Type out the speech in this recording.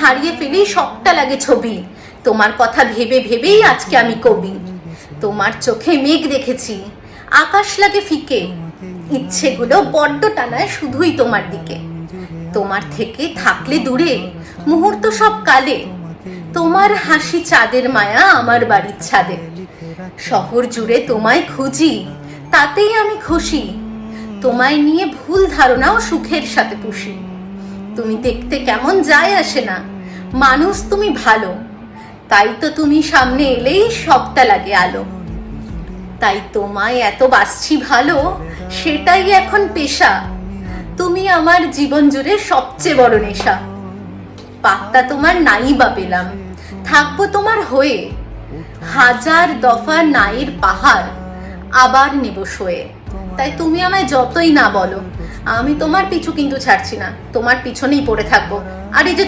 হারিয়ে ফেলেই সবটা লাগে ছবি। তোমার কথা ভেবে ভেবেই আজকে আমি কবি। তোমার চোখে মেঘ দেখেছি, আকাশ লাগে ফিকে, ইচ্ছেগুলো বড্ড টানায় শুধুই তোমার দিকে। তোমার থেকে থাকলে দূরে মুহূর্ত সব কালে, তোমার হাসি চাঁদের মায়া আমার বাড়ির ছাদে। শহর জুড়ে তোমায় খুঁজি, তাতেই আমি খুশি। তোমায় নিয়ে ভুল ধারণাও সুখের সাথে পুষি। তুমি দেখতে কেমন যায় আসে না, মানুষ তুমি ভালো, তাই তো তুমি সামনে এলেই সবটা লাগে আলো। তাই তোমায় এত বাসছি ভালো, সেটাই এখন পেশা। তুমি আমার জীবন জুড়ে সবচেয়ে বড় নেশা। পাত্তা তোমার নাই বা পেলাম, থাকবো তোমার হয়ে, হাজার দফা নাইয়ের পাহাড় আবার নেব সয়ে। তাই তুমি আমায় যতই না বলো, আমি তোমার পিছু কিন্তু ছাড়ছি না, তোমার পিছনেই পড়ে থাকবো। আর এই যে